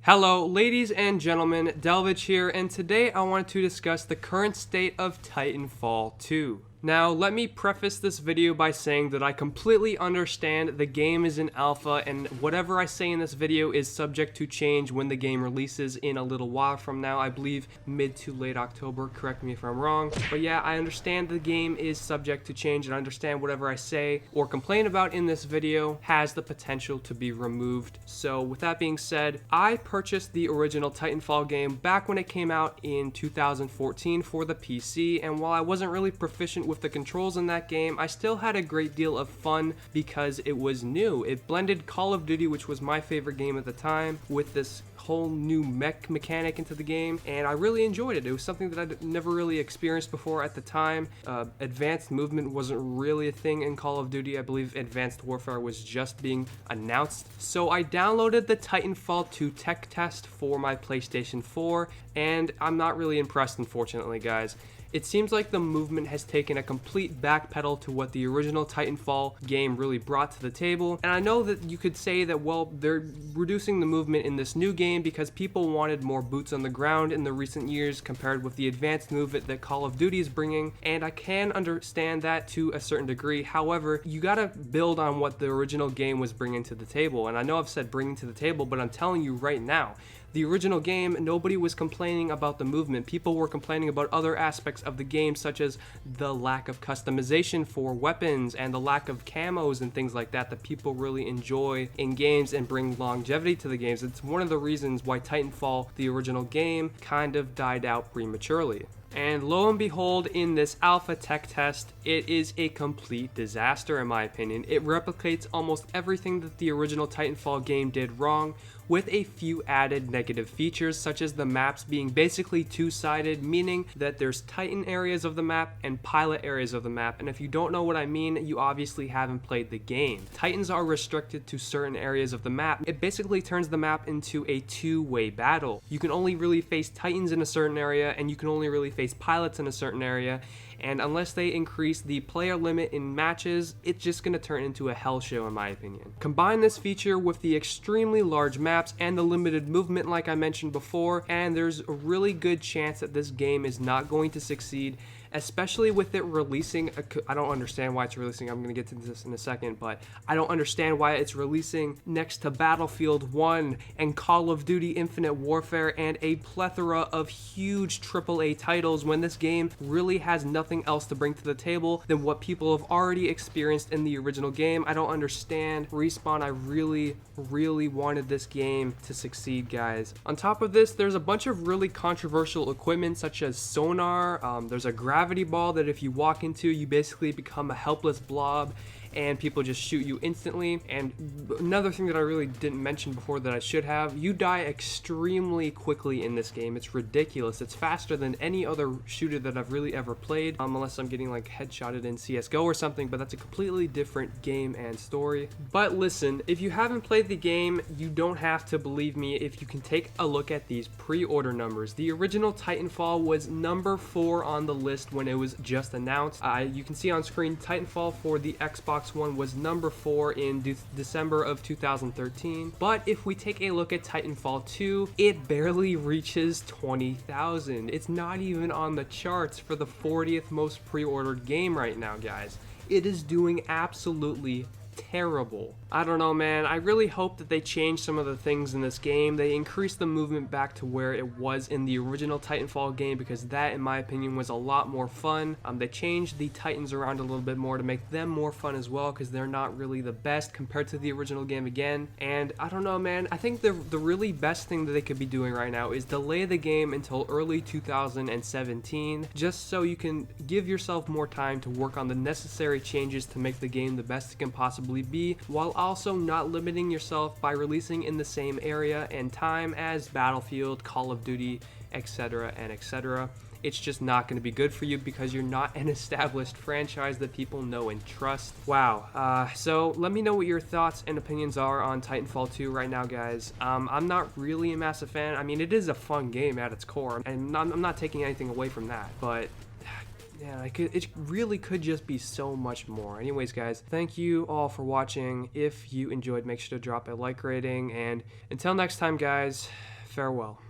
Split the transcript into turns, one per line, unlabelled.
Hello, ladies and gentlemen, Delvige here, and today I wanted to discuss the current state of Titanfall 2. Now, let me preface this video by saying that I completely understand the game is in alpha, and whatever I say in this video is subject to change when the game releases in a little while from now. I believe mid to late October, correct me if I'm wrong. But yeah, I understand the game is subject to change, and I understand whatever I say or complain about in this video has the potential to be removed. So with that being said, I purchased the original Titanfall game back when it came out in 2014 for the PC, and while I wasn't really proficient with the controls in that game, I still had a great deal of fun because it was new. It blended Call of Duty, which was my favorite game at the time, with this whole new mech mechanic into the game, and I really enjoyed it. It was something that I'd never really experienced before at the time. Advanced movement wasn't really a thing in Call of Duty. I believe Advanced Warfare was just being announced. So I downloaded the Titanfall 2 tech test for my PlayStation 4, and I'm not really impressed, unfortunately, guys. It seems like the movement has taken a complete backpedal to what the original Titanfall game really brought to the table. And I know that you could say that, well, they're reducing the movement in this new game because people wanted more boots on the ground in the recent years compared with the advanced movement that Call of Duty is bringing. And I can understand that to a certain degree. However, you gotta build on what the original game was bringing to the table. And I know I've said bringing to the table, but I'm telling you right now, the original game, nobody was complaining about the movement. People were complaining about other aspects of the game, such as the lack of customization for weapons and the lack of camos and things like that people really enjoy in games and bring longevity to the games. It's one of the reasons why Titanfall, the original game, kind of died out prematurely. And lo and behold, in this alpha tech test, it is a complete disaster in my opinion. It replicates almost everything that the original Titanfall game did wrong, with a few added negative features, such as the maps being basically two-sided, meaning that there's Titan areas of the map and pilot areas of the map. And if you don't know what I mean, you obviously haven't played the game. Titans are restricted to certain areas of the map. It basically turns the map into a two-way battle. You can only really face Titans in a certain area, and you can only really face pilots in a certain area. And unless they increase the player limit in matches, it's just going to turn into a hell show in my opinion. Combine this feature with the extremely large maps and the limited movement like I mentioned before, and there's a really good chance that this game is not going to succeed, especially with it releasing, I don't understand why it's releasing, I'm going to get to this in a second, but I don't understand why it's releasing next to Battlefield 1 and Call of Duty Infinite Warfare and a plethora of huge AAA titles when this game really has nothing else to bring to the table than what people have already experienced in the original game. I don't understand. Respawn, I really wanted this game to succeed, guys. On top of this, there's a bunch of really controversial equipment such as sonar, there's a gravity ball that if you walk into, you basically become a helpless blob and people just shoot you instantly. And another thing that I really didn't mention before that I should have, you die extremely quickly in this game. It's ridiculous. It's faster than any other shooter that I've really ever played, unless I'm getting like headshotted in CSGO or something, but that's a completely different game and story. But listen, if you haven't played the game, you don't have to believe me if you can take a look at these pre-order numbers. The original Titanfall was number 4 on the list when it was just announced. You can see on screen Titanfall for the Xbox One was number 4 in December of 2013. But if we take a look at Titanfall 2, it barely reaches 20,000. It's not even on the charts for the 40th most pre-ordered game right now, guys. It is doing absolutely terrible. I don't know, man. I really hope that they change some of the things in this game. They increase the movement back to where it was in the original Titanfall game, because that, in my opinion, was a lot more fun. They changed the Titans around a little bit more to make them more fun as well, because they're not really the best compared to the original game again. And I don't know, man. I think the really best thing that they could be doing right now is delay the game until early 2017, just so you can give yourself more time to work on the necessary changes to make the game the best it can possibly be, while also not limiting yourself by releasing in the same area and time as Battlefield, Call of Duty, etc. and etc. It's just not going to be good for you because you're not an established franchise that people know and trust. Wow. So let me know what your thoughts and opinions are on Titanfall 2 right now, guys. I'm not really a massive fan. I mean, it is a fun game at its core, and I'm not taking anything away from that, but yeah, it really could just be so much more. Anyways, guys, thank you all for watching. If you enjoyed, make sure to drop a like rating, and until next time, guys, Farewell.